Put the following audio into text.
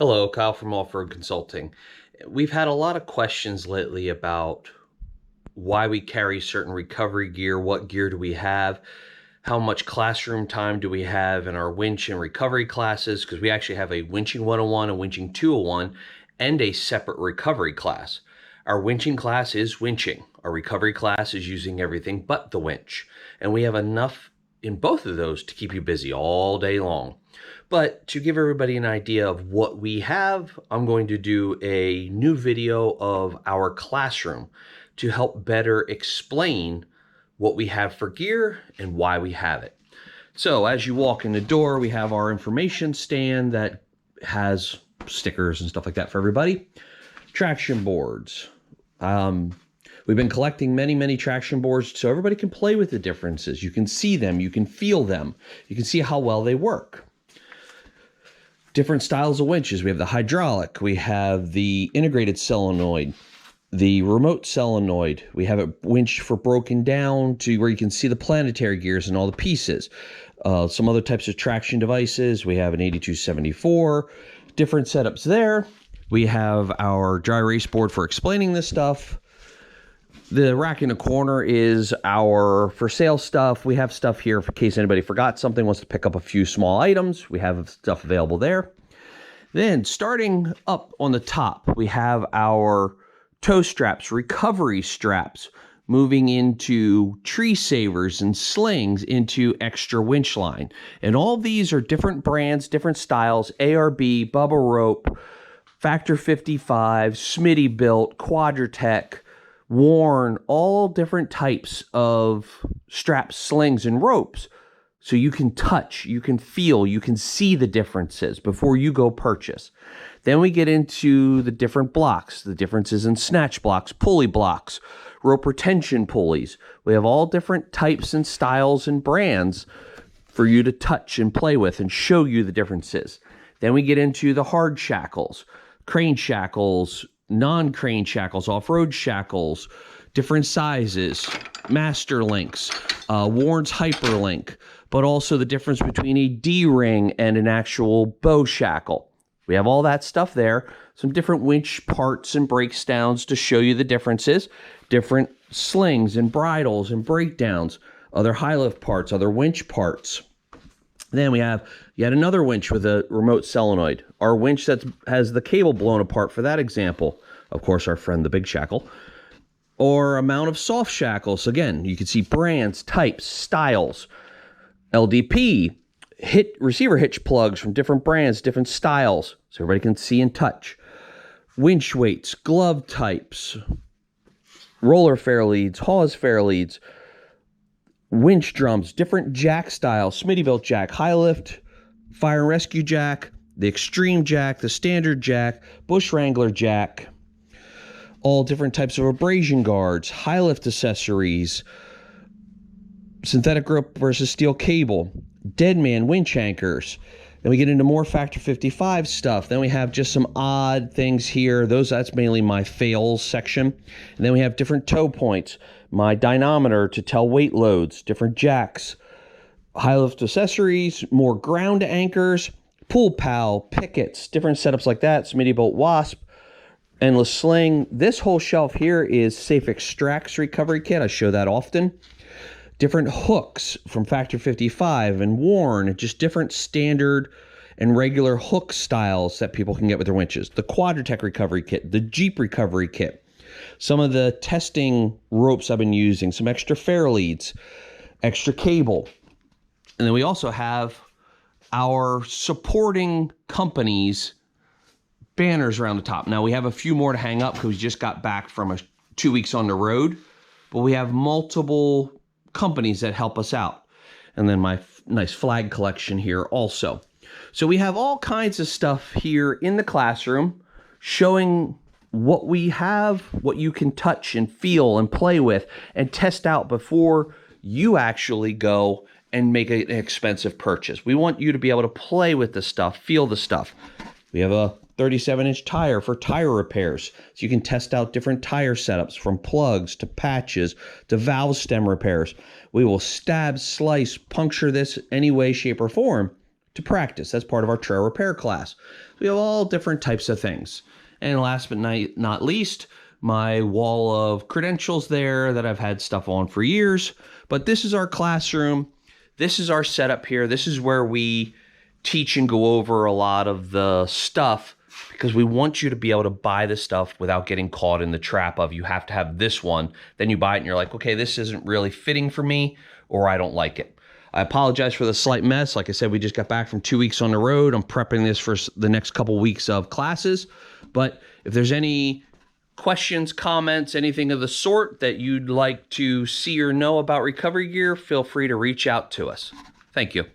Hello, Kyle from Offroad Consulting. We've had a lot of questions lately about why we carry certain recovery gear, what gear do we have, how much classroom time do we have in our winch and recovery classes, because we actually have a winching 101, a winching 201, and a separate recovery class. Our winching class is winching. Our recovery class is using everything but the winch. And we have enough in both of those to keep you busy all day long. But to give everybody an idea of what we have, I'm going to do a new video of our classroom to help better explain what we have for gear and why we have it. So as you walk in the door, we have our information stand that has stickers and stuff like that for everybody. Traction boards. We've been collecting many traction boards so everybody can play with the differences. You can see them, you can feel them, you can see how well they work. Different styles of winches. We have the hydraulic, we have the integrated solenoid, the remote solenoid. We have a winch for broken down to where you can see the planetary gears and all the pieces. Some other types of traction devices. We have an 8274, different setups there. We have our dry erase board for explaining this stuff. The rack in the corner is our for sale stuff. We have stuff here in case anybody forgot something, wants to pick up a few small items. We have stuff available there. Then starting up on the top, we have our tow straps, recovery straps, moving into tree savers and slings into extra winch line. And all these are different brands, different styles, ARB, Bubba Rope, Factor 55, Smitty Built, Quadratech, Worn, all different types of straps, slings, and ropes. So you can touch, you can feel, you can see the differences before you go purchase. Then we get into the different blocks, the differences in snatch blocks, pulley blocks, rope retention pulleys. We have all different types and styles and brands for you to touch and play with and show you the differences. Then we get into the hard shackles, crane shackles, non-crane shackles, off-road shackles, different sizes, master links, Warren's hyperlink, but also the difference between a D-ring and an actual bow shackle. We have all that stuff there, some different winch parts and breakdowns to show you the differences, different slings and bridles and breakdowns, other high lift parts, other winch parts. Then we have yet another winch with a remote solenoid. Our winch that has the cable blown apart for that example. Of course, our friend the big shackle. Or a mount of soft shackles. Again, you can see brands, types, styles. LDP, receiver hitch plugs from different brands, different styles. So everybody can see and touch. Winch weights, glove types, roller fair leads, hawse fair leads, winch drums, different jack styles, Smitty Built jack, high lift, fire and rescue jack, the extreme jack, the standard jack, Bush Wrangler jack, all different types of abrasion guards, high lift accessories, synthetic rope versus steel cable, dead man winch anchors. Then we get into more Factor 55 stuff. Then we have just some odd things here. That's mainly my fails section. And then we have different tow points, my dynamometer to tell weight loads, different jacks, high lift accessories, more ground anchors, pool pal, pickets, different setups like that, Smitty Built Wasp, endless sling. This whole shelf here is Safe Extracts recovery kit. I show that often. Different hooks from Factor 55 and Worn, just different standard and regular hook styles that people can get with their winches. The Quadratech recovery kit, the Jeep recovery kit, some of the testing ropes I've been using, some extra fair leads, extra cable. And then we also have our supporting companies banners around the top. Now we have a few more to hang up because we just got back from 2 weeks on the road, but we have multiple companies that help us out. And then my nice flag collection here also. So we have all kinds of stuff here in the classroom showing what we have, what you can touch and feel and play with and test out before you actually go and make an expensive purchase. We want you to be able to play with the stuff, feel the stuff. We have a 37-inch tire for tire repairs. So you can test out different tire setups from plugs to patches to valve stem repairs. We will stab, slice, puncture this any way, shape, or form to practice. That's part of our trail repair class. We have all different types of things. And last but not least, my wall of credentials there that I've had stuff on for years. But this is our classroom. This is our setup here. This is where we teach and go over a lot of the stuff, because we want you to be able to buy the stuff without getting caught in the trap of, you have to have this one. Then you buy it and you're like, okay, this isn't really fitting for me, or I don't like it. I apologize for the slight mess. Like I said, we just got back from 2 weeks on the road. I'm prepping this for the next couple weeks of classes. But if there's any questions, comments, anything of the sort that you'd like to see or know about recovery gear, feel free to reach out to us. Thank you.